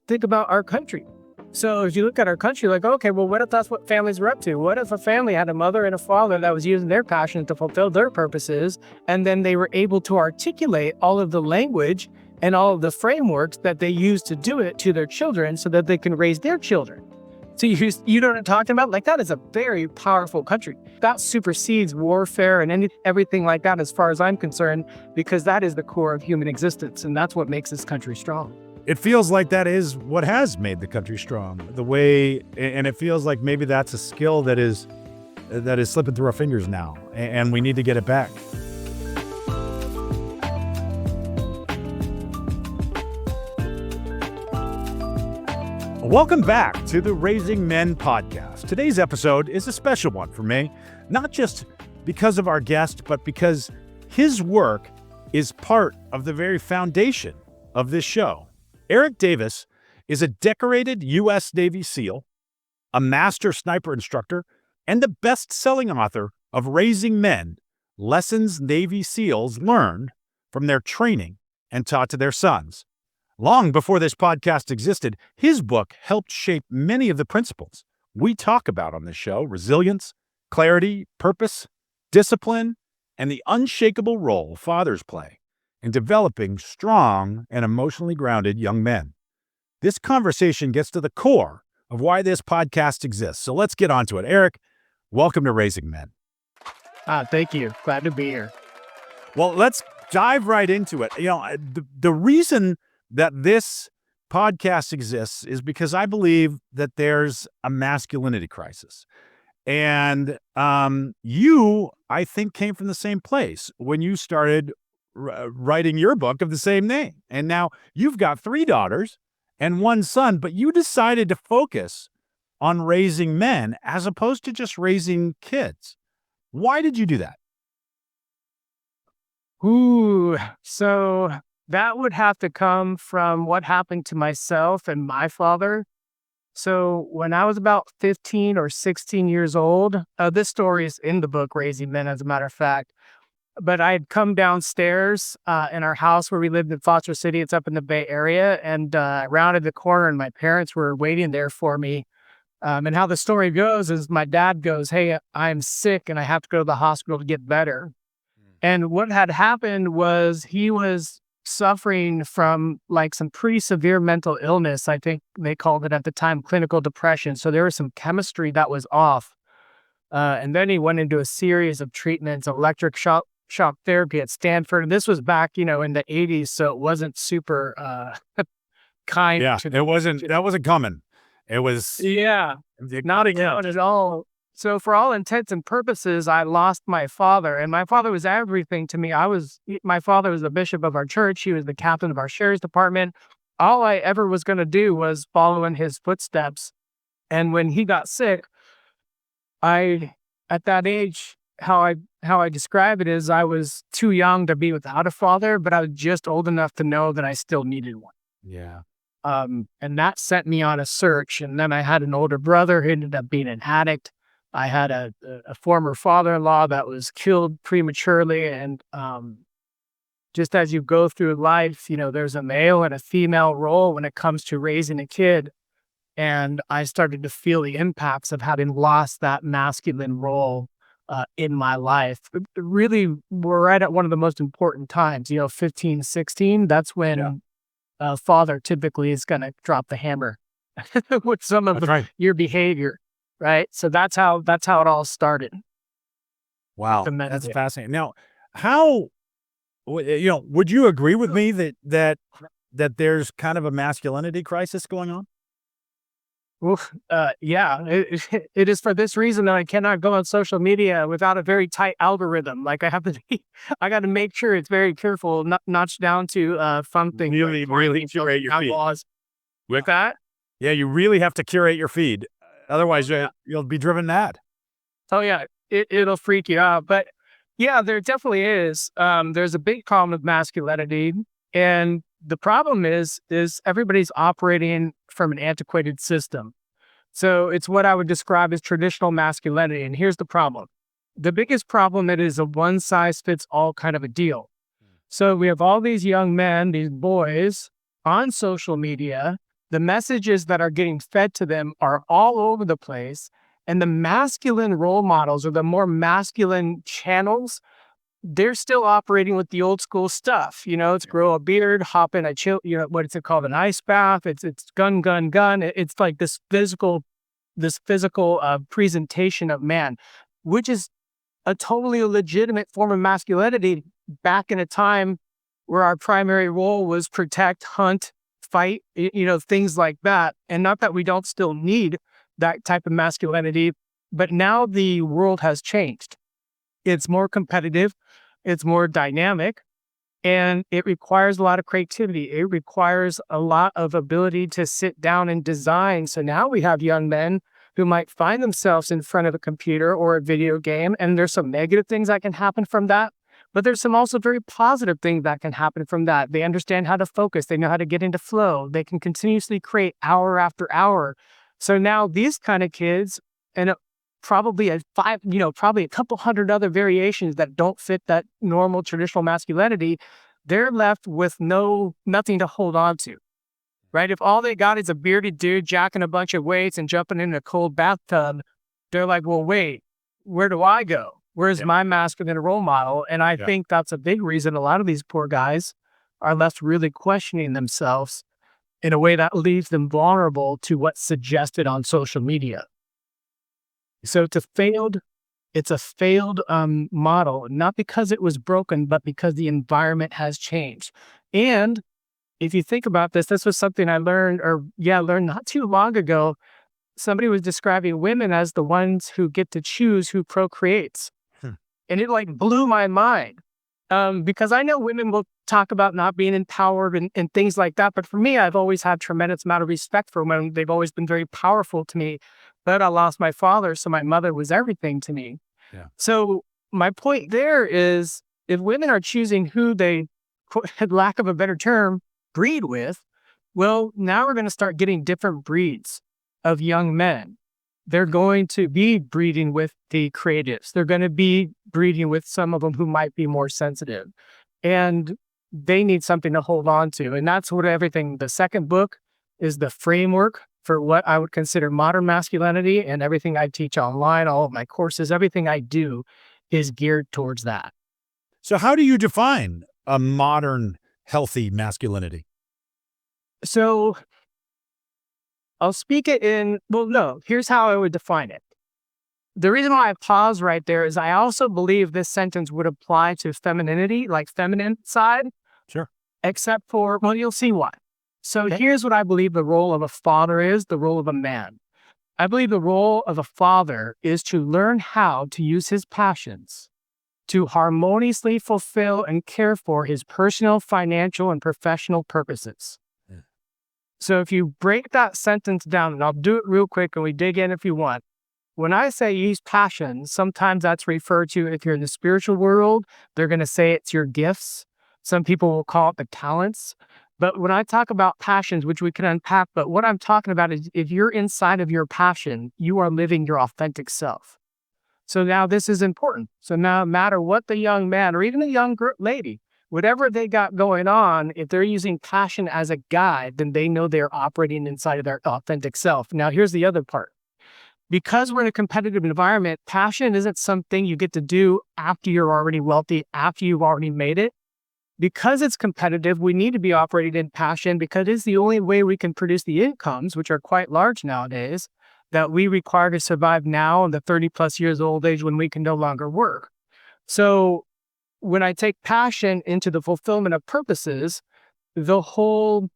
think about our country. So if you look at our country, like, okay, well, what if that's what families were up to? What if a family had a mother and a father that was using their passion to fulfill their purposes, and then they were able to articulate all of the language and all of the frameworks that they use to do it to their children so that they can raise their children? So you know what I'm talking about? Like, that is a very powerful country. That supersedes warfare and everything like that, as far as I'm concerned, because that is the core of human existence, and that's what makes this country strong. It feels like that is what has made the country strong. And it feels like maybe that's a skill that is slipping through our fingers now, and we need to get it back. Welcome back to the Raising Men podcast. Today's episode is a special one for me, not just because of our guest, but because his work is part of the very foundation of this show. Eric Davis is a decorated U.S. Navy SEAL, a master sniper instructor, and the best-selling author of Raising Men: Lessons Navy SEALs Learned from Their Training and Taught to Their Sons. Long before this podcast existed, his book helped shape many of the principles we talk about on this show: resilience, clarity, purpose, discipline, and the unshakable role fathers play in developing strong and emotionally grounded young men. This conversation gets to the core of why this podcast exists. So let's get on to it. Eric, welcome to Raising Men. Thank you. Glad to be here. Well, let's dive right into it. The reason that this podcast exists is because I believe that there's a masculinity crisis. And you, I think, came from the same place when you started writing your book of the same name. And now you've got 3 daughters and 1 son, but you decided to focus on raising men as opposed to just raising kids. Why did you do that? So that would have to come from what happened to myself and my father. So when I was about 15 or 16 years old, this story is in the book, Raising Men, as a matter of fact. But I had come downstairs in our house where we lived in Foster City. It's up in the Bay Area. And I rounded the corner and my parents were waiting there for me. And how the story goes is my dad goes, "Hey, I'm sick and I have to go to the hospital to get better." And what had happened was he was suffering from like some pretty severe mental illness. I think they called it at the time clinical depression. So there was some chemistry that was off. And then he went into a series of treatments, electric shock therapy at Stanford. And this was back, in the 80s. So it wasn't super kind. Yeah, that wasn't coming. It was. Yeah, not at all. So for all intents and purposes, I lost my father, and my father was everything to me. My father was the bishop of our church. He was the captain of our sheriff's department. All I ever was going to do was follow in his footsteps. And when he got sick, at that age, how I describe it is I was too young to be without a father, but I was just old enough to know that I still needed one. Yeah. And that sent me on a search. And then I had an older brother who ended up being an addict. I had a former father-in-law that was killed prematurely. And just as you go through life, there's a male and a female role when it comes to raising a kid. And I started to feel the impacts of having lost that masculine role in my life. Really, we're right at one of the most important times, 15, 16. That's when a father typically is going to drop the hammer with some of your behavior. Right. So that's how it all started. Wow. That's fascinating. Now, would you agree with me that there's kind of a masculinity crisis going on? Well, yeah, it is for this reason that I cannot go on social media without a very tight algorithm. Like I got to make sure it's very careful, notched down to fun things. Really curate your feed. With that? Yeah, you really have to curate your feed. Otherwise, you'll be driven mad. Oh, yeah, it'll freak you out. But yeah, there definitely is. There's a big problem with masculinity. And the problem is everybody's operating from an antiquated system. So it's what I would describe as traditional masculinity. And here's the problem. The biggest problem, it is a one-size-fits-all kind of a deal. So we have all these young men, these boys on social media The messages that are getting fed to them are all over the place. And the masculine role models or the more masculine channels, they're still operating with the old school stuff. It's grow a beard, hop in a chill, what is it called? An ice bath. It's gun, gun, gun. It's like this physical presentation of man, which is a totally legitimate form of masculinity back in a time where our primary role was protect, hunt, fight, things like that. And not that we don't still need that type of masculinity, but now the world has changed. It's more competitive, it's more dynamic, and it requires a lot of creativity. It requires a lot of ability to sit down and design. So now we have young men who might find themselves in front of a computer or a video game, and there's some negative things that can happen from that. But there's some also very positive things that can happen from that. They understand how to focus. They know how to get into flow. They can continuously create hour after hour. So now these kind of kids, and probably probably a couple hundred other variations that don't fit that normal traditional masculinity, they're left with nothing to hold on to, right? If all they got is a bearded dude jacking a bunch of weights and jumping in a cold bathtub, they're like, well, wait, where do I go? Where's my masculine role model? And I think that's a big reason a lot of these poor guys are left really questioning themselves in a way that leaves them vulnerable to what's suggested on social media. So it's a failed model, not because it was broken, but because the environment has changed. And if you think about this was something I learned not too long ago. Somebody was describing women as the ones who get to choose who procreates. And it like blew my mind. Because I know women will talk about not being empowered and things like that. But for me, I've always had tremendous amount of respect for women. They've always been very powerful to me. But I lost my father, so my mother was everything to me. Yeah. So my point there is, if women are choosing who they, lack of a better term, breed with, well, now we're going to start getting different breeds of young men. They're going to be breeding with the creatives. They're going to be breeding with some of them who might be more sensitive. And they need something to hold on to. And that's what the second book is the framework for what I would consider modern masculinity, and everything I teach online, all of my courses, everything I do is geared towards that. So how do you define a modern, healthy masculinity? So I'll speak it here's how I would define it. The reason why I pause right there is I also believe this sentence would apply to femininity, like feminine side. Sure. Except for, you'll see why. So here's what I believe the role of a father is, the role of a man. I believe the role of a father is to learn how to use his passions to harmoniously fulfill and care for his personal, financial, and professional purposes. Yeah. So if you break that sentence down, and I'll do it real quick and we dig in if you want. When I say use passions, sometimes that's referred to, if you're in the spiritual world, they're going to say it's your gifts. Some people will call it the talents. But when I talk about passions, which we can unpack, but what I'm talking about is if you're inside of your passion, you are living your authentic self. So now this is important. So now no matter what the young man or even a young lady, whatever they got going on, if they're using passion as a guide, then they know they're operating inside of their authentic self. Now here's the other part. Because we're in a competitive environment, passion isn't something you get to do after you're already wealthy, after you've already made it. Because it's competitive, we need to be operating in passion because it's the only way we can produce the incomes, which are quite large nowadays, that we require to survive now in the 30 plus years old age when we can no longer work. So when I take passion into the fulfillment of purposes, the whole,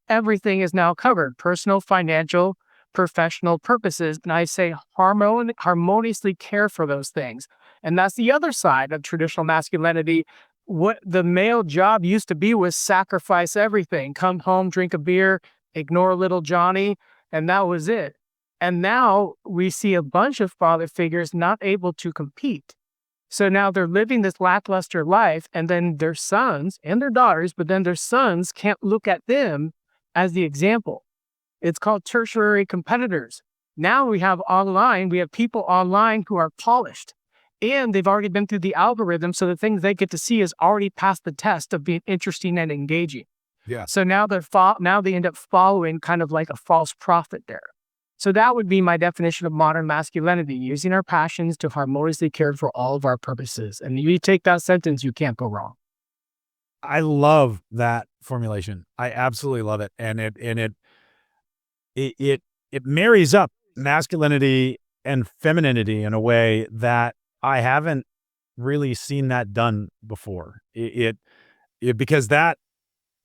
everything is now covered: personal, financial, professional purposes. And I say harmoniously care for those things. And that's the other side of traditional masculinity. What the male job used to be was sacrifice everything, come home, drink a beer, ignore little Johnny, and that was it. And now we see a bunch of father figures not able to compete. So now they're living this lackluster life, and then their sons and their daughters, but then their sons can't look at them as the example. It's called tertiary competitors. Now we have people online who are polished. And they've already been through the algorithm, so the things they get to see is already past the test of being interesting and engaging. Yeah. So now they end up following kind of like a false prophet there. So that would be my definition of modern masculinity, using our passions to harmoniously care for all of our purposes. And you take that sentence, you can't go wrong. I love that formulation. I absolutely love it. And it it marries up masculinity and femininity in a way that I haven't really seen that done before. Because that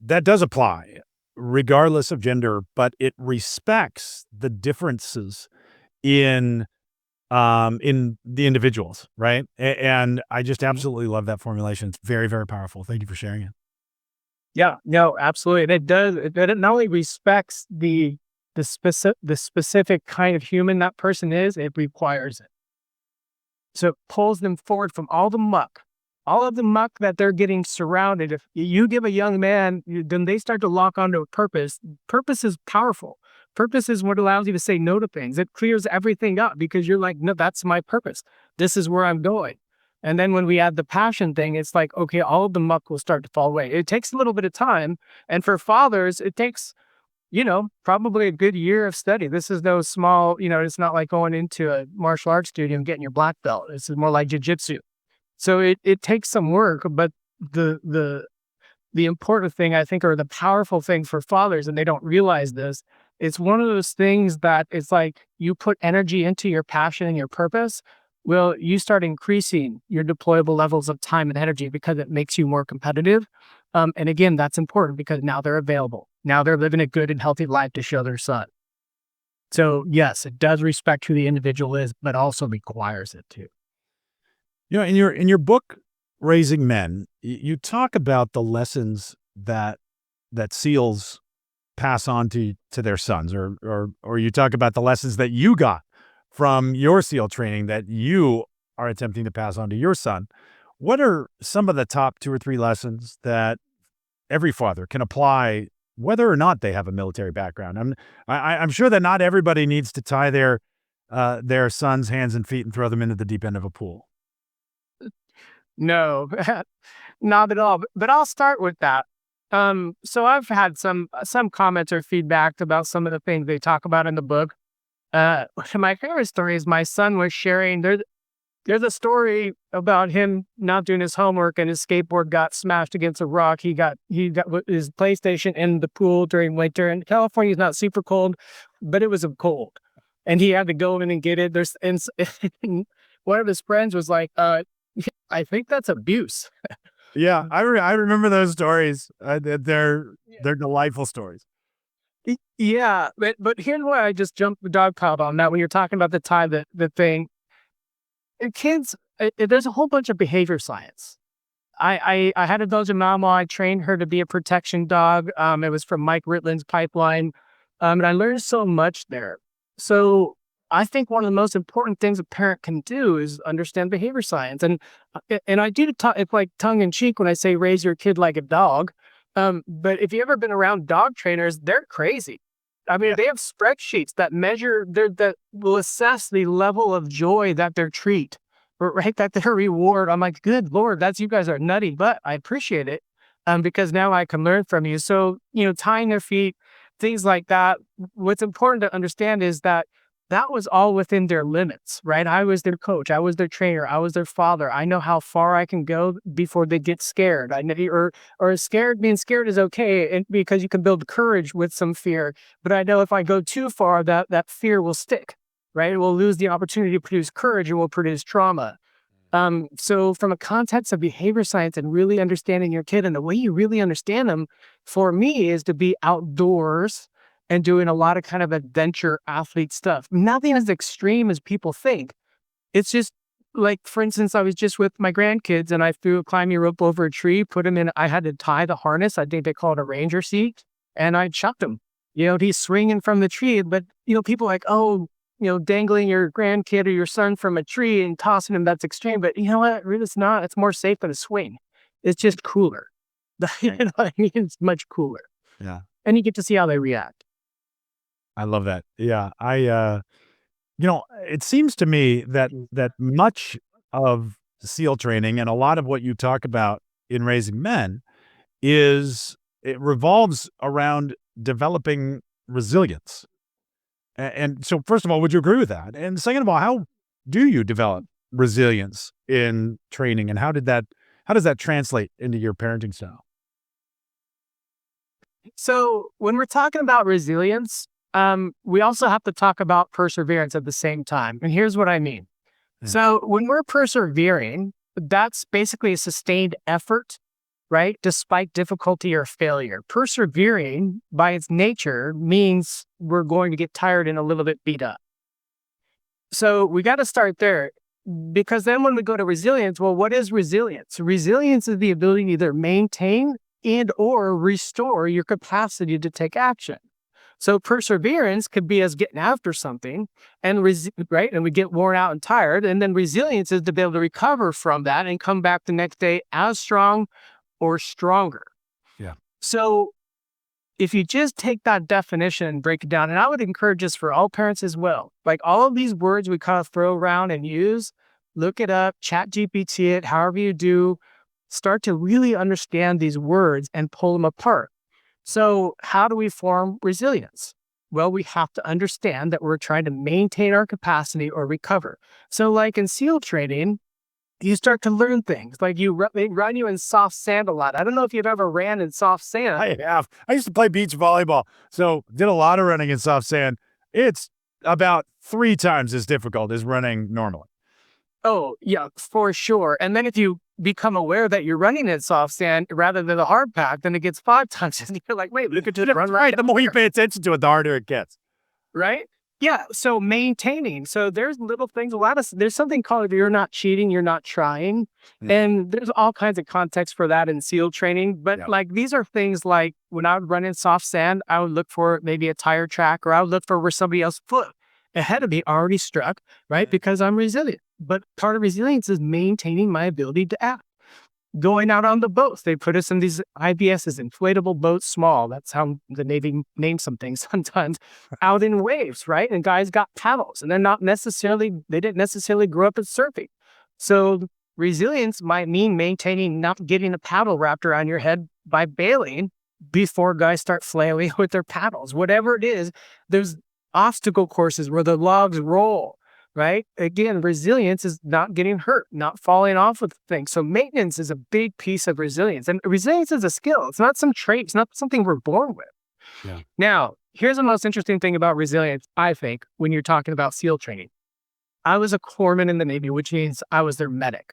does apply regardless of gender, but it respects the differences in in the individuals, right? And I just Mhm. absolutely love that formulation. It's very, very powerful. Thank you for sharing it. Yeah, no, absolutely. And it does, it not only respects the specific kind of human that person is, it requires it. So it pulls them forward from all of the muck that they're getting surrounded. If you give a young man, then they start to lock onto a purpose. Purpose is powerful. Purpose is what allows you to say no to things. It clears everything up because you're like, no, that's my purpose. This is where I'm going. And then when we add the passion thing, it's like, okay, all of the muck will start to fall away. It takes a little bit of time. And for fathers, it takes probably a good year of study. This is no small, it's not like going into a martial arts studio and getting your black belt. This is more like jujitsu. So it takes some work, but the the the important thing I think, or the powerful thing for fathers, and they don't realize this, it's one of those things that it's like you put energy into your passion and your purpose. Well, you start increasing your deployable levels of time and energy because it makes you more competitive. And again, that's important because now they're available. Now they're living a good and healthy life to show their son. So yes, it does respect who the individual is, but also requires it too. In your book, Raising Men, you talk about the lessons that SEALs pass on to their sons, or you talk about the lessons that you got from your SEAL training that you are attempting to pass on to your son. What are some of the top 2 or 3 lessons that every father can apply, whether or not they have a military background? I'm sure that not everybody needs to tie their son's hands and feet and throw them into the deep end of a pool. No, not at all. But I'll start with that. So I've had some comments or feedback about some of the things they talk about in the book. My favorite story is my son was sharing. There's a story about him not doing his homework and his skateboard got smashed against a rock. He got his PlayStation in the pool during winter, and California is not super cold, but it was a cold, and he had to go in and get it. One of his friends was like, I think that's abuse. Yeah, I remember those stories. Yeah. They're delightful stories. Yeah, but here's why I just jumped the dog piled on that when you're talking about the time that the thing. Kids, there's a whole bunch of behavior science. I had a Belgian Malinois. I trained her to be a protection dog. It was from Mike Ritland's pipeline, and I learned so much there. So I think one of the most important things a parent can do is understand behavior science, and I do talk. It's like tongue in cheek when I say raise your kid like a dog. But if you ever been around dog trainers, they're crazy. I mean, Yeah. they have spreadsheets that measure that will assess the level of joy that their treat, or right, that their reward. I'm like, good Lord, that's you guys are nutty, but I appreciate it. Because now I can learn from you. So, tying their feet, things like that. What's important to understand is that that was all within their limits, right? I was their coach, I was their trainer, I was their father. I know how far I can go before they get scared. I know, or scared, being scared is okay, and because you can build courage with some fear. But I know if I go too far, that fear will stick, right? It will lose the opportunity to produce courage and will produce trauma. So from a context of behavior science and really understanding your kid, and the way you really understand them for me is to be outdoors and doing a lot of kind of adventure athlete stuff. Nothing as extreme as people think. It's just like, for instance, I was just with my grandkids and I threw a climbing rope over a tree, put him in, I had to tie the harness. I think they call it a ranger seat, and I chucked him. He's swinging from the tree, but people are like, oh, dangling your grandkid or your son from a tree and tossing him, that's extreme. But you know what? Really, it's not. It's more safe than a swing. It's just cooler. You know what I mean? It's much cooler. Yeah. And you get to see how they react. I love that. Yeah. It seems to me that much of SEAL training and a lot of what you talk about in Raising Men is it revolves around developing resilience. And so, first of all, would you agree with that? And second of all, how do you develop resilience in training, and how does that translate into your parenting style? So when we're talking about resilience, we also have to talk about perseverance at the same time. And here's what I mean. Yeah. So when we're persevering, that's basically a sustained effort, right? Despite difficulty or failure. Persevering by its nature means we're going to get tired and a little bit beat up. So we got to start there, because then when we go to resilience, well, what is resilience? Resilience is the ability to either maintain and or restore your capacity to take action. So perseverance could be us getting after something and right, and we get worn out and tired, and then resilience is to be able to recover from that and come back the next day as strong or stronger. Yeah. So if you just take that definition and break it down, and I would encourage this for all parents as well, like all of these words we kind of throw around and use, look it up, chat GPT it, however you do, start to really understand these words and pull them apart. So how do we form resilience? Well, we have to understand that we're trying to maintain our capacity or recover. So like in SEAL training, you start to learn things like they run you in soft sand a lot. I don't know if you've ever ran in soft sand. I have. I used to play beach volleyball, so did a lot of running in soft sand. It's about 3 times as difficult as running normally. Oh, yeah, for sure. And then if you become aware that you're running in soft sand rather than the hard pack, then it gets 5 times. And you're like, wait, we could just run right. The more you pay attention to it, the harder it gets. Right? Yeah. So maintaining. So there's little things, there's something called, if you're not cheating, you're not trying. Yeah. And there's all kinds of context for that in SEAL training. But Yeah. like these are things like when I would run in soft sand, I would look for maybe a tire track, or I would look for where somebody else's foot ahead of me already struck, right? Because I'm resilient. But part of resilience is maintaining my ability to act. Going out on the boats, they put us in these IBSs, inflatable boats, small. That's how the Navy names some things sometimes, out in waves, right? And guys got paddles, and they didn't necessarily grow up at surfing. So resilience might mean maintaining, not getting a paddle wrapped around your head by bailing before guys start flailing with their paddles. Whatever it is, there's obstacle courses where the logs roll. Right? Again, resilience is not getting hurt, not falling off with things. So maintenance is a big piece of resilience. And resilience is a skill. It's not some trait. It's not something we're born with. Yeah. Now, here's the most interesting thing about resilience, I think, when you're talking about SEAL training. I was a corpsman in the Navy, which means I was their medic.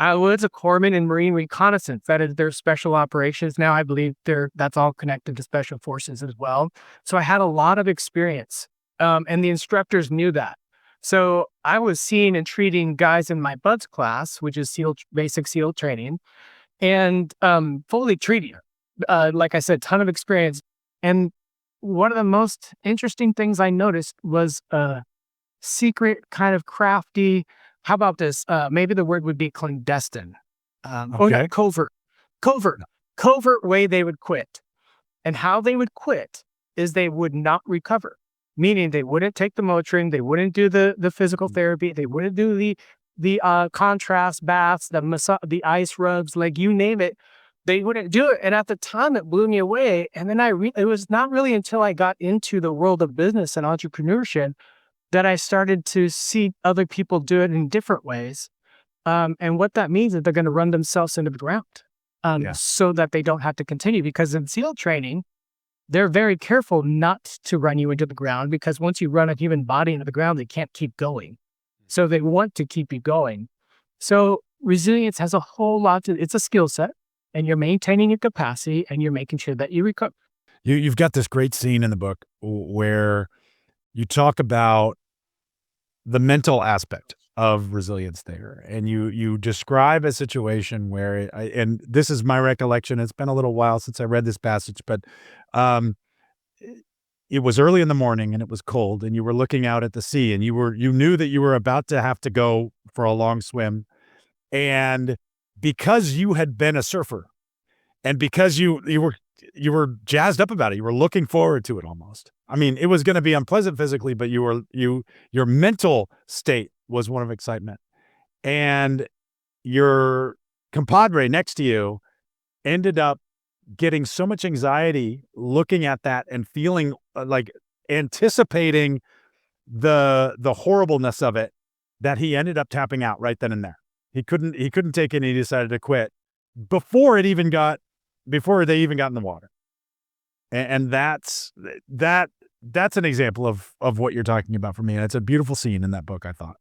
I was a corpsman in Marine reconnaissance. That is their special operations. Now I believe that's all connected to special forces as well. So I had a lot of experience, and the instructors knew that. So I was seeing and treating guys in my BUDS class, which is basic SEAL training, and fully treating. Like I said, ton of experience. And one of the most interesting things I noticed was a secret, kind of crafty. How about this? Maybe the word would be clandestine. Okay. Covert way they would quit. And how they would quit is they would not recover. Meaning they wouldn't take the Motrin, they wouldn't do the physical therapy, they wouldn't do the contrast baths, the ice rubs, like you name it, they wouldn't do it. And at the time, it blew me away. And then it was not really until I got into the world of business and entrepreneurship that I started to see other people do it in different ways. And what that means is they're going to run themselves into the ground, so that they don't have to continue. Because in SEAL training, they're very careful not to run you into the ground, because once you run a human body into the ground, they can't keep going. So they want to keep you going. So resilience has a whole lot it's a skill set, and you're maintaining your capacity and you're making sure that you recover. You've got this great scene in the book where you talk about the mental aspect of resilience there. And you describe a situation where, and this is my recollection, it's been a little while since I read this passage, but it was early in the morning and it was cold, and you were looking out at the sea, and you knew that you were about to have to go for a long swim. And because you had been a surfer, and because you were jazzed up about it, you were looking forward to it almost. I mean, it was going to be unpleasant physically, but your mental state was one of excitement. And your compadre next to you ended up getting so much anxiety looking at that and feeling like anticipating the horribleness of it that he ended up tapping out right then and there. He couldn't take it and he decided to quit before they even got in the water. And that's an example of what you're talking about for me. And it's a beautiful scene in that book, I thought.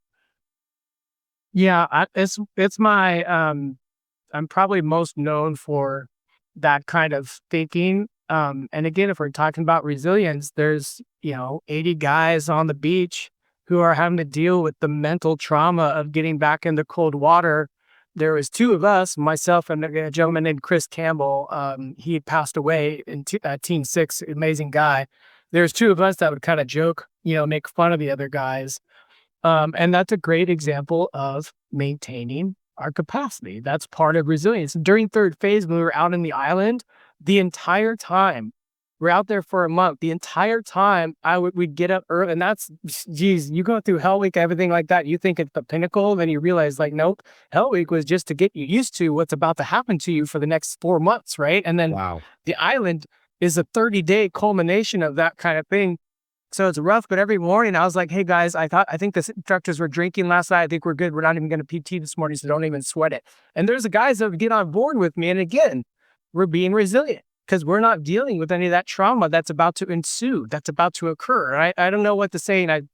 Yeah, it's my I'm probably most known for that kind of thinking. And again, if we're talking about resilience, there's 80 guys on the beach who are having to deal with the mental trauma of getting back in the cold water. There was two of us, myself and a gentleman named Chris Campbell. He had passed away in Teen Six, amazing guy. There's two of us that would kind of joke, make fun of the other guys. And that's a great example of maintaining our capacity. That's part of resilience. During third phase, when we were out in the island, the entire time, we're out there for a month. The entire time, we'd get up early, and that's, geez, you go through Hell Week, everything like that. You think it's the pinnacle, then you realize, like, nope, Hell Week was just to get you used to what's about to happen to you for the next 4 months, right? And then Wow. the island is a 30-day culmination of that kind of thing. So it's rough, but every morning I was like, hey guys, I think the instructors were drinking last night. I think we're good. We're not even going to PT this morning, so don't even sweat it. And there's the guys that would get on board with me. And again, we're being resilient because we're not dealing with any of that trauma that's about to ensue, that's about to occur. And I don't know what to say. And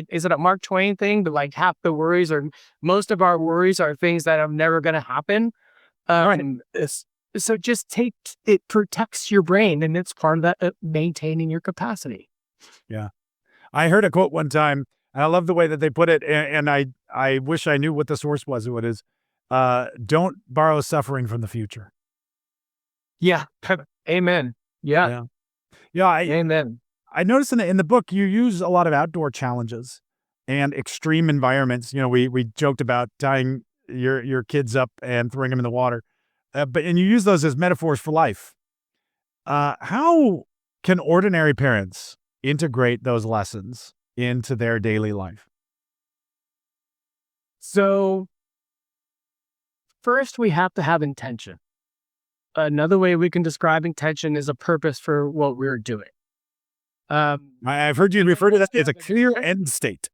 is it a Mark Twain thing? But like half the worries or most of our worries are things that are never going to happen. So just it protects your brain, and it's part of that maintaining your capacity. Yeah. I heard a quote one time, and I love the way that they put it, and I wish I knew what the source was. What is, don't borrow suffering from the future. Yeah. Amen. Yeah. Yeah. Yeah. Amen. I noticed in the book, you use a lot of outdoor challenges and extreme environments. We joked about tying your kids up and throwing them in the water, and you use those as metaphors for life. How can ordinary parents integrate those lessons into their daily life? So first, we have to have intention. Another way we can describe intention is a purpose for what we're doing. I've heard you refer to that as a clear end state.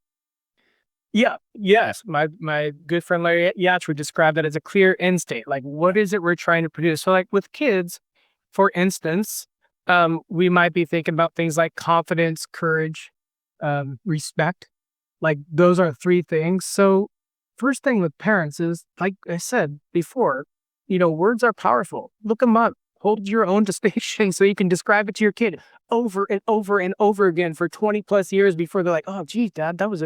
Yeah. Yes. My good friend Larry Yach would describe that as a clear end state. Like, what is it we're trying to produce? So like with kids, for instance, we might be thinking about things like confidence, courage, respect. Like those are 3 things. So first thing with parents is, like I said before, words are powerful. Look them up. Hold your own distinction so you can describe it to your kid over and over and over again for 20 plus years before they're like, oh, geez, Dad, that was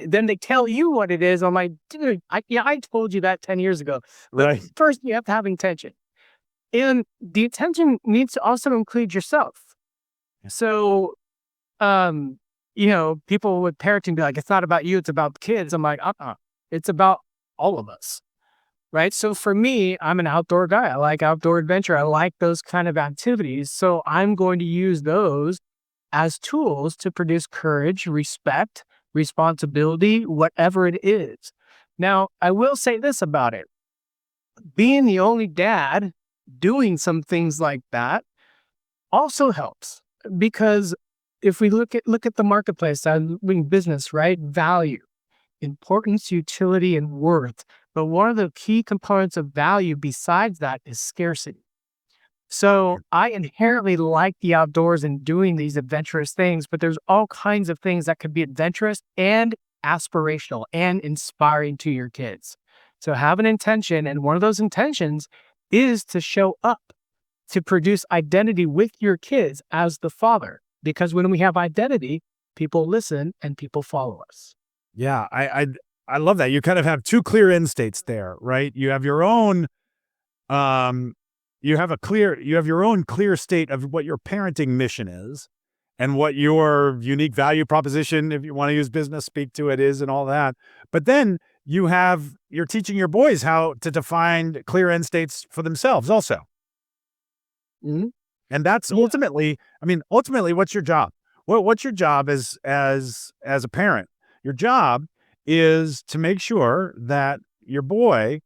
then they tell you what it is. I'm like, dude, I told you that 10 years ago. But Right. first you have to have intention. And the attention needs to also include yourself. So, people with parenting be like, it's not about you, it's about the kids. I'm like, it's about all of us. Right. So for me, I'm an outdoor guy. I like outdoor adventure. I like those kind of activities. So I'm going to use those as tools to produce courage, respect, responsibility, whatever it is. Now, I will say this about it. Being the only dad doing some things like that also helps, because if we look at the marketplace, I'm doing business, right? Value, importance, utility, and worth. But one of the key components of value besides that is scarcity. So I inherently like the outdoors and doing these adventurous things, but there's all kinds of things that could be adventurous and aspirational and inspiring to your kids. So have an intention, and one of those intentions is to show up, to produce identity with your kids as the father. Because when we have identity, people listen and people follow us. Yeah, I love that. You kind of have 2 clear end states there, right? You have your own you have your own clear state of what your parenting mission is and what your unique value proposition, if you want to use business speak to it, is, and all that. But then you're teaching your boys how to define clear end states for themselves also. Mm-hmm. And that's ultimately, what's your job? What's your job as a parent? Your job is to make sure that your boy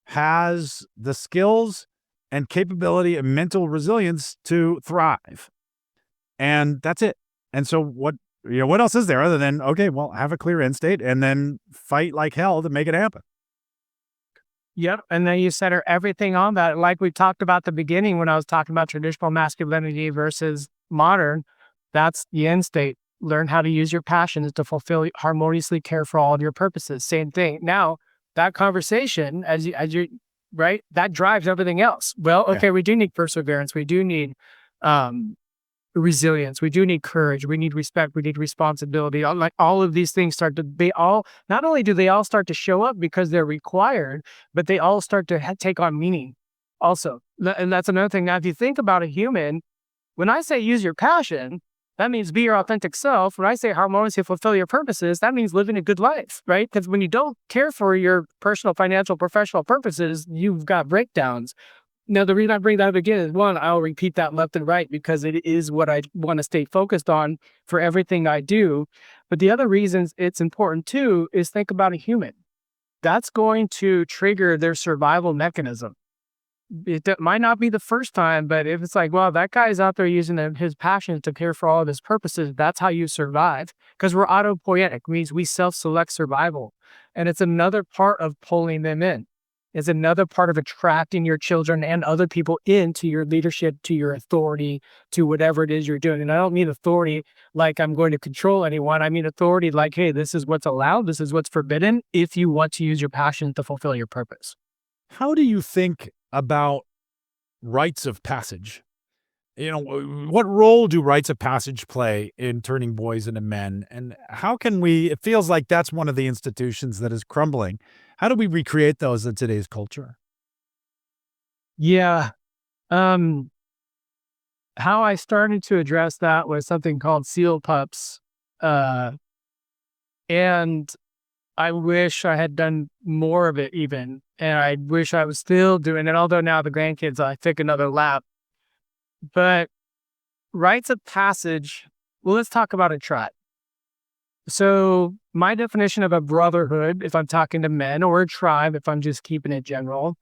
has the skills and capability and mental resilience to thrive. And that's it. And so what else is there other than, okay, well, have a clear end state and then fight like hell to make it happen? Yep. And then you center everything on that. Like we talked about at the beginning when I was talking about traditional masculinity versus modern, that's the end state. Learn how to use your passions to fulfill, harmoniously care for all of your purposes. Same thing. Now, that conversation, right, that drives everything else. Well, Yeah. okay, we do need perseverance. We do need um, resilience. We do need courage. We need respect. We need responsibility. Like all of these things not only do they all start to show up because they're required, but they all start to take on meaning also. And that's another thing. Now, if you think about a human, when I say use your passion, that means be your authentic self. When I say harmoniously fulfill your purposes, that means living a good life, right? Because when you don't care for your personal, financial, professional purposes, you've got breakdowns. Now, the reason I bring that up again is one, I'll repeat that left and right because it is what I want to stay focused on for everything I do. But the other reasons it's important too is think about a human. That's going to trigger their survival mechanism. Might not be the first time, but if it's like, well, that guy's out there using his passion to care for all of his purposes, that's how you survive. Because we're autopoietic, means we self-select survival. And it's another part of pulling them in. It's another part of attracting your children and other people into your leadership, to your authority, to whatever it is you're doing. And I don't mean authority like I'm going to control anyone. I mean authority like, hey, this is what's allowed, this is what's forbidden, if you want to use your passion to fulfill your purpose. How do you think about rites of passage? What role do rites of passage play in turning boys into men? And how can it feels like that's one of the institutions that is crumbling. How do we recreate those in today's culture? Yeah. Um, how I started to address that was something called seal pups. Uh, and I wish I had done more of it even. And I wish I was still doing it. Although now the grandkids, I took another lap. But rites of passage, well, let's talk about a tribe. So my definition of a brotherhood, if I'm talking to men, or a tribe, if I'm just keeping it general,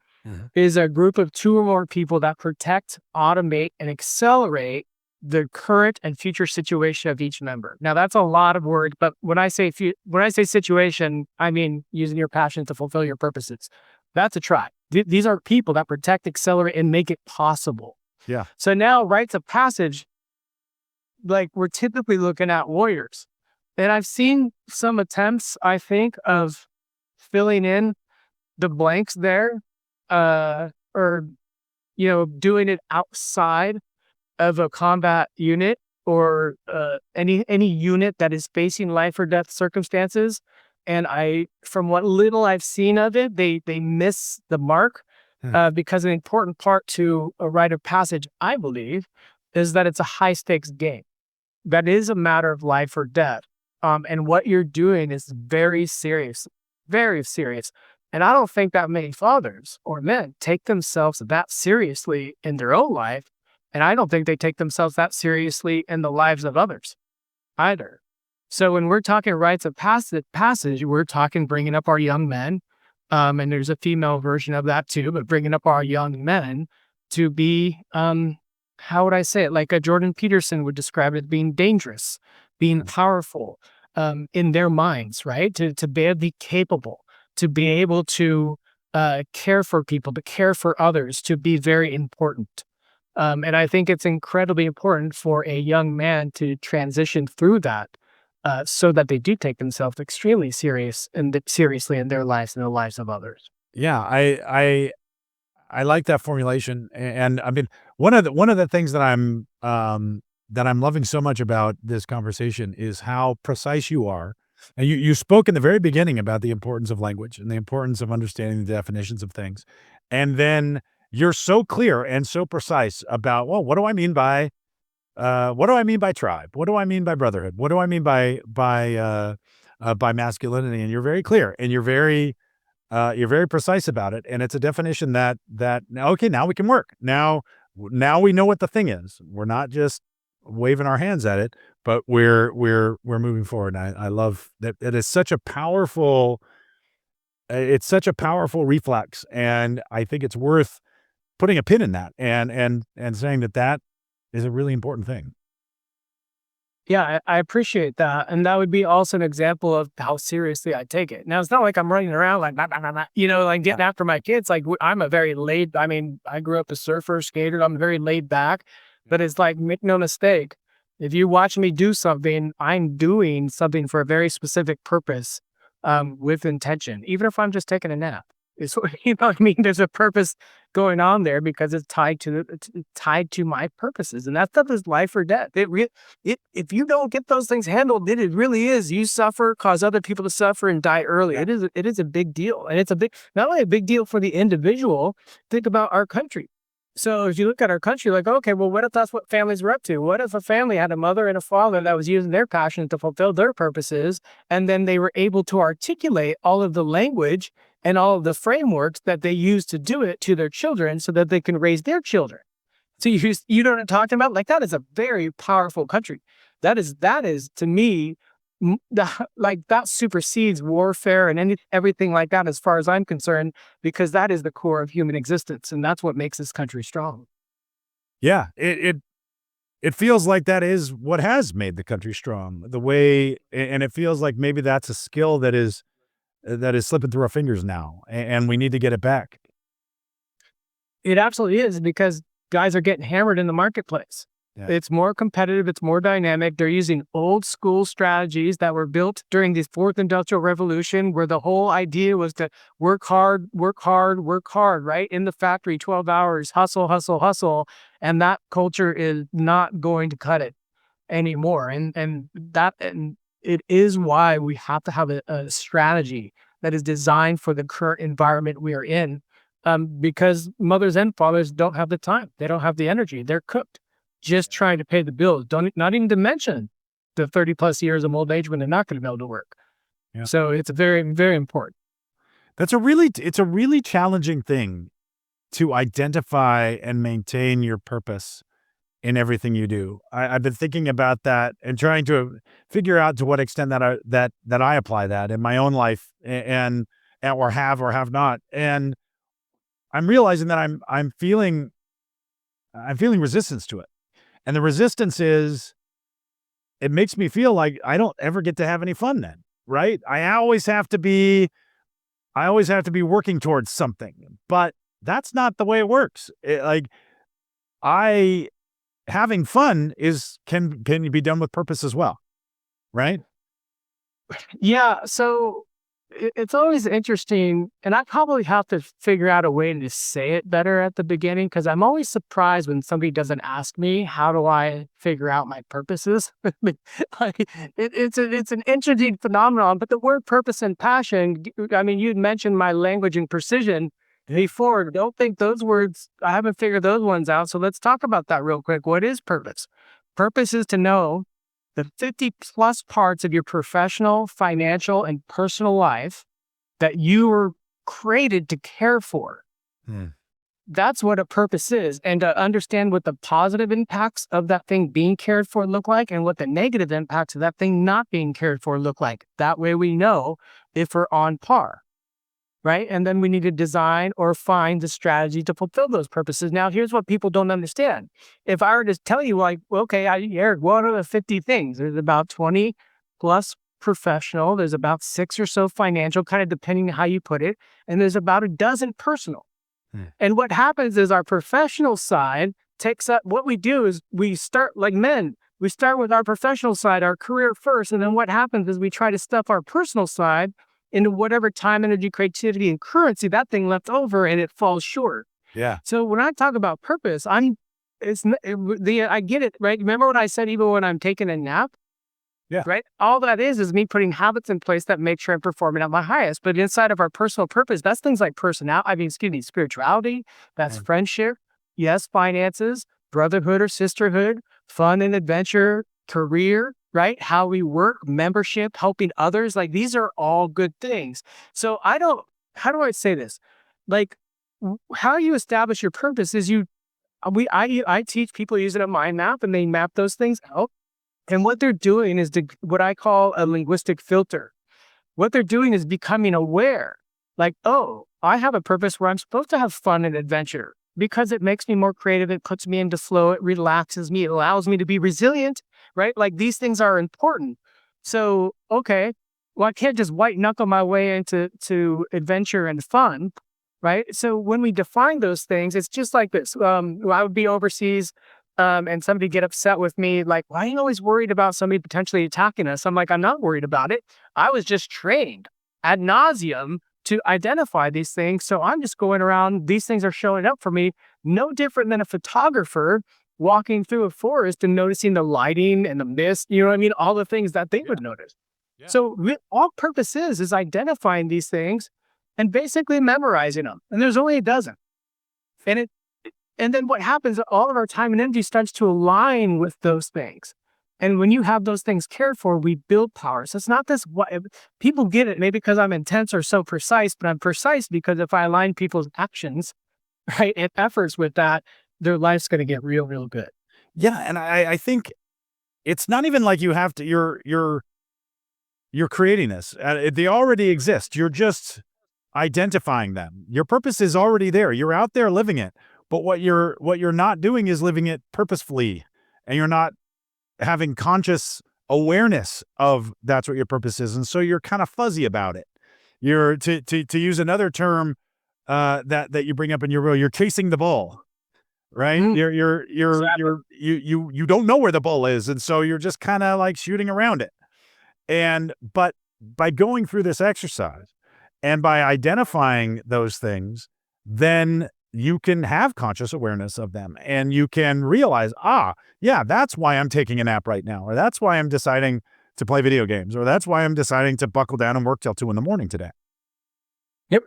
is a group of two or more people that protect, automate, and accelerate the current and future situation of each member. Now that's a lot of words, but when I say situation, I mean using your passion to fulfill your purposes. That's a tribe. These are people that protect, accelerate, and make it possible. Yeah. So now rites of passage, like we're typically looking at warriors. And I've seen some attempts, I think, of filling in the blanks there, or doing it outside of a combat unit or any unit that is facing life or death circumstances. And from what little I've seen of it, they miss the mark because an important part to a rite of passage, I believe, is that it's a high stakes game. That is a matter of life or death. And what you're doing is very serious, very serious. And I don't think that many fathers or men take themselves that seriously in their own life. And I don't think they take themselves that seriously in the lives of others either. So when we're talking rites of passage, we're talking bringing up our young men. And there's a female version of that too, but bringing up our young men to be, how would I say it? Like a Jordan Peterson would describe it as being dangerous, being powerful in their minds, right? To be capable, to be able to care for people, to care for others, to be very important. And I think it's incredibly important for a young man to transition through that so that they do take themselves extremely seriously in their lives and the lives of others. Yeah, I like that formulation, and I mean one of the things that I'm loving so much about this conversation is how precise you are. And you spoke in the very beginning about the importance of language and the importance of understanding the definitions of things, and then you're so clear and so precise about, well, what do I mean by tribe? What do I mean by brotherhood? What do I mean by masculinity? And you're very clear and you're very precise about it, and it's a definition that okay, now we can work. Now we know what the thing is. We're not just waving our hands at it, but we're moving forward. And I love that. It is such a powerful. It's such a powerful reflex, and I think it's worth putting a pin in that and saying that that is a really important thing. Yeah, I appreciate that, and that would be also an example of how seriously I take it. Now, it's not like I'm running around like, "Bah, bah, bah, bah," like getting after my kids. Like I'm a very laid. I mean, I grew up a surfer, skater. I'm very laid back, but it's like make no mistake. If you watch me do something, I'm doing something for a very specific purpose, with intention. Even if I'm just taking a nap, it's you know what I mean. There's a purpose going on there because it's tied to my purposes, and that stuff is life or death. If you don't get those things handled, it really is. You suffer, cause other people to suffer, and die early. Yeah. It is a big deal, and it's a big not only a big deal for the individual. Think about our country. So if you look at our country, like, okay, well, what if that's what families were up to? What if a family had a mother and a father that was using their passion to fulfill their purposes, and then they were able to articulate all of the language and all of the frameworks that they use to do it to their children so that they can raise their children? So you know what I'm talking about? Like that is a very powerful country. That is to me, like that supersedes warfare and everything like that as far as I'm concerned, because that is the core of human existence, and that's what makes this country strong. Yeah, it feels like that is what has made the country strong. The way, and it feels like maybe that's a skill that is slipping through our fingers now, and we need to get it back. It absolutely is because guys are getting hammered in the marketplace. Yeah. It's more competitive, it's more dynamic. They're using old school strategies that were built during the fourth industrial revolution, where the whole idea was to work hard, work hard, work hard, right? In the factory, 12 hours, hustle, hustle, hustle. And that culture is not going to cut it anymore. And it is why we have to have a strategy that is designed for the current environment we are in. Because mothers and fathers don't have the time. They don't have the energy. They're cooked just trying to pay the bills. Don't not even to mention the 30 plus years of old age when they're not going to be able to work. Yeah. So it's very, very important. It's a really challenging thing to identify and maintain your purpose in everything you do. I've been thinking about that and trying to figure out to what extent that I apply that in my own life and or have not. And I'm realizing that I'm feeling resistance to it. And the resistance is, it makes me feel like I don't ever get to have any fun then, right? I always have to be working towards something, but that's not the way it works. Having fun can be done with purpose as well, right? Yeah. So it's always interesting. And I probably have to figure out a way to say it better at the beginning, because I'm always surprised when somebody doesn't ask me, how do I figure out my purposes? It's an interesting phenomenon, but the word purpose and passion, I mean, you'd mentioned my language and precision before. Don't think those words, I haven't figured those ones out. So let's talk about that real quick. What is purpose? Purpose is to know the 50 plus parts of your professional, financial, and personal life that you were created to care for. Hmm. That's what a purpose is. And to understand what the positive impacts of that thing being cared for look like and what the negative impacts of that thing not being cared for look like. That way we know if we're on par. Right. And then we need to design or find the strategy to fulfill those purposes. Now, here's what people don't understand. If I were to tell you, like, okay, Eric, what are the 50 things? There's about 20 plus professional. There's about 6 or so financial, kind of depending on how you put it. And there's about a dozen personal. Hmm. And what happens is our professional side takes up, what we do is we start like men. We start with our professional side, our career first. And then what happens is we try to stuff our personal side into whatever time, energy, creativity, and currency that thing left over, and it falls short. Yeah. So when I talk about purpose, I get it, right? Remember what I said, even when I'm taking a nap? Yeah. Right? All that is me putting habits in place that make sure I'm performing at my highest. But inside of our personal purpose, that's things like spirituality, that's friendship, yes, finances, brotherhood or sisterhood, fun and adventure, career, right? How we work, membership, helping others. Like these are all good things. So how do I say this? Like how you establish your purpose is I teach people using a mind map, and they map those things out. And what they're doing is what I call a linguistic filter. What they're doing is becoming aware. Like, oh, I have a purpose where I'm supposed to have fun and adventure. because it makes me more creative. It puts me into flow. It relaxes me. It allows me to be resilient, right? Like these things are important. So, okay, well, I can't just white knuckle my way into adventure and fun, right? So when we define those things, it's just like this. I would be overseas, and somebody get upset with me, like, why are you always worried about somebody potentially attacking us? I'm like, I'm not worried about it. I was just trained ad nauseum to identify these things. So I'm just going around, these things are showing up for me, no different than a photographer walking through a forest and noticing the lighting and the mist, you know what I mean? All the things that they Yeah. would notice. Yeah. So all purpose is identifying these things and basically memorizing them. And there's only a dozen. And and then what happens, all of our time and energy starts to align with those things. And when you have those things cared for, we build power. So it's not this, what people get it, maybe because I'm intense or so precise, but I'm precise because if I align people's actions, right, and efforts with that, their life's going to get real, real good. Yeah, and I think it's not even like you have to. You're creating this. They already exist. You're just identifying them. Your purpose is already there. You're out there living it. But what you're not doing is living it purposefully, and you're not having conscious awareness of that's what your purpose is. And so you're kind of fuzzy about it. You're to use another term that you bring up in your reel, you're chasing the bull, right? Mm, exactly. You don't know where the bull is, and so you're just kind of like shooting around it. And but by going through this exercise and by identifying those things, then you can have conscious awareness of them and you can realize, yeah, that's why I'm taking a nap right now, or that's why I'm deciding to play video games, or that's why I'm deciding to buckle down and work till 2 a.m. today. Yep.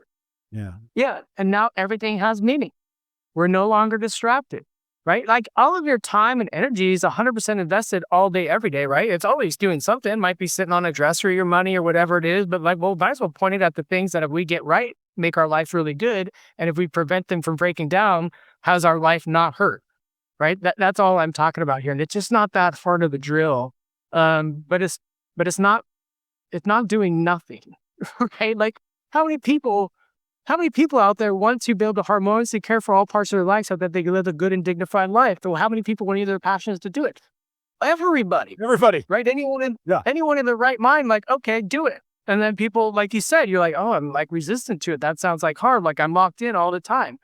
Yeah. Yeah. And now everything has meaning. We're no longer distracted, right? Like all of your time and energy is 100% invested all day, every day, right? It's always doing something. Might be sitting on a dresser, your money or whatever it is, but like, well, might as well point it at the things that if we get right, make our life really good. And if we prevent them from breaking down, how's our life not hurt, right? That's all I'm talking about here. And it's just not that hard of a drill. But it's not doing nothing, right? Like how many people how many people out there want to be able to harmoniously care for all parts of their life so that they can live a good and dignified life? So how many people want to use their passions to do it? Everybody, Everybody. right? Yeah. Anyone in their right mind, like, okay, do it. And then people, like you said, you're like, oh, I'm like resistant to it. That sounds like hard. Like I'm locked in all the time.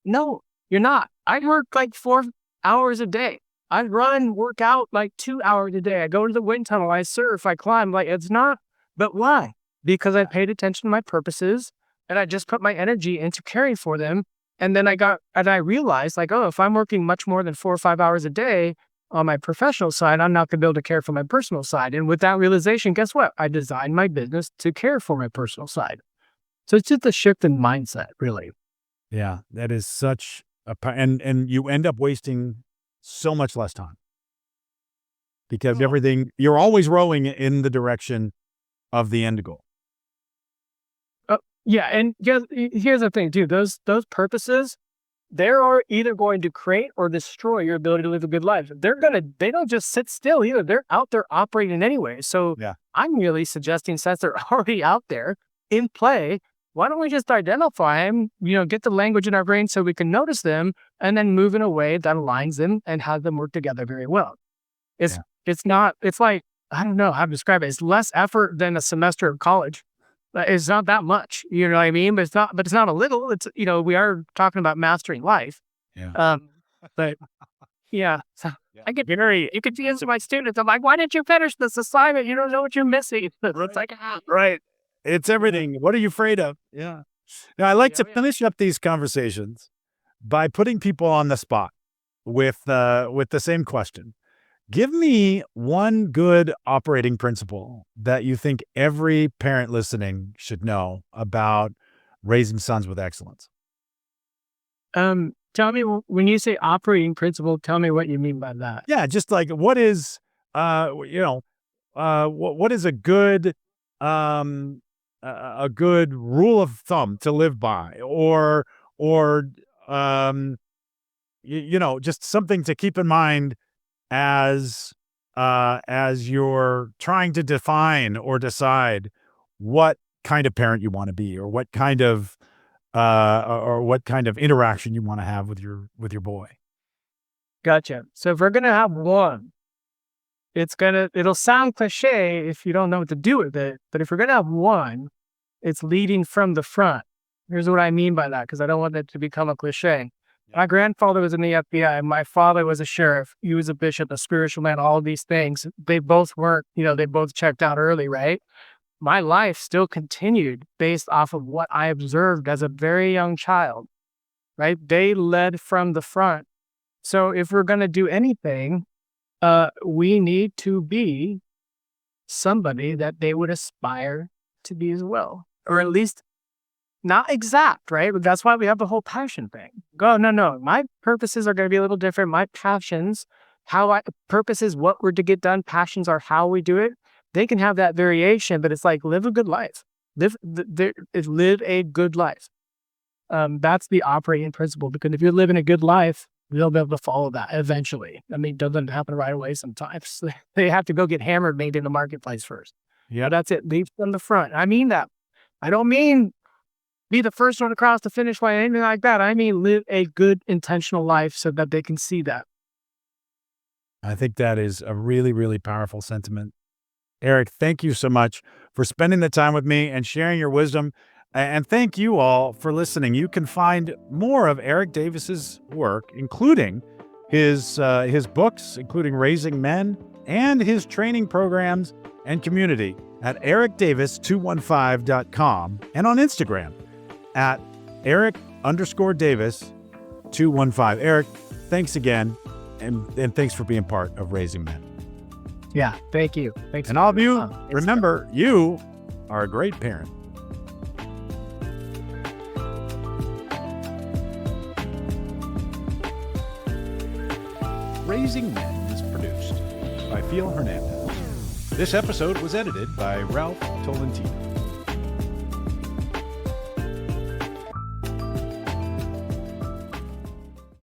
No, you're not. I work like 4 hours a day. I run, work out like 2 hours a day. I go to the wind tunnel. I surf. I climb. Like it's not. But why? Because I paid attention to my purposes and I just put my energy into caring for them. And then I realized like, oh, if I'm working much more than 4 or 5 hours a day on my professional side, I'm not going to be able to care for my personal side. And with that realization, guess what? I designed my business to care for my personal side. So it's just a shift in mindset, really. Yeah. That is such and you end up wasting so much less time because you're always rowing in the direction of the end goal. Yeah, and here's the thing too. Those purposes, they are either going to create or destroy your ability to live a good life. They don't just sit still either. They're out there operating anyway. So Yeah. I'm really suggesting since they're already out there in play, why don't we just identify them, get the language in our brain so we can notice them and then move in a way that aligns them and have them work together very well. It's Yeah. it's not, it's like, I don't know how to describe it. It's less effort than a semester of college. It's not that much, you know what I mean? But it's not a little. It's we are talking about mastering life. Yeah. Um, but yeah, so Yeah. I get very you could answer my students. I'm like, why didn't you finish this assignment? You don't know what you're missing. It's like, Right. It's everything. What are you afraid of? Yeah. Now, I like to yeah. finish up these conversations by putting people on the spot with the same question. Give me one good operating principle that you think every parent listening should know about raising sons with excellence. Tell me when you say operating principle. Tell me what you mean by that. Yeah, just like what is what is um a good rule of thumb to live by, or just something to keep in mind as you're trying to define or decide what kind of parent you want to be, or what kind of or what kind of interaction you want to have with your boy. Gotcha. So if we're gonna have one, it'll sound cliche if you don't know what to do with it, but if we're gonna have one, it's leading from the front. Here's what I mean by that, because I don't want that to become a cliche. My grandfather was in the FBI. My father was a sheriff. He was a bishop, a spiritual man, all these things. They both weren't, they both checked out early, right? My life still continued based off of what I observed as a very young child, right? They led from the front. So if we're going to do anything, we need to be somebody that they would aspire to be as well, or at least not exact, right? But that's why we have the whole passion thing. No. My purposes are going to be a little different. My passions, purposes, what we're to get done. Passions are how we do it. They can have that variation, but it's like live a good life. Live a good life. That's the operating principle. Because if you're living a good life, you'll be able to follow that eventually. I mean, it doesn't happen right away sometimes. They have to go get hammered made in the marketplace first. Yeah, that's it. Lead from the front. I mean that. I don't mean be the first one across the finish line, anything like that. I mean, live a good, intentional life so that they can see that. I think that is a really, really powerful sentiment. Eric, thank you so much for spending the time with me and sharing your wisdom. And thank you all for listening. You can find more of Eric Davis's work, including his books, including Raising Men, and his training programs and community at ericdavis215.com and on Instagram at Eric_Davis215. Eric, thanks again, and thanks for being part of Raising Men. Yeah, thank you. Thanks. And all of you, remember, you are a great parent. Raising Men is produced by Fulfil Hernandez. This episode was edited by Ralph Tolentino.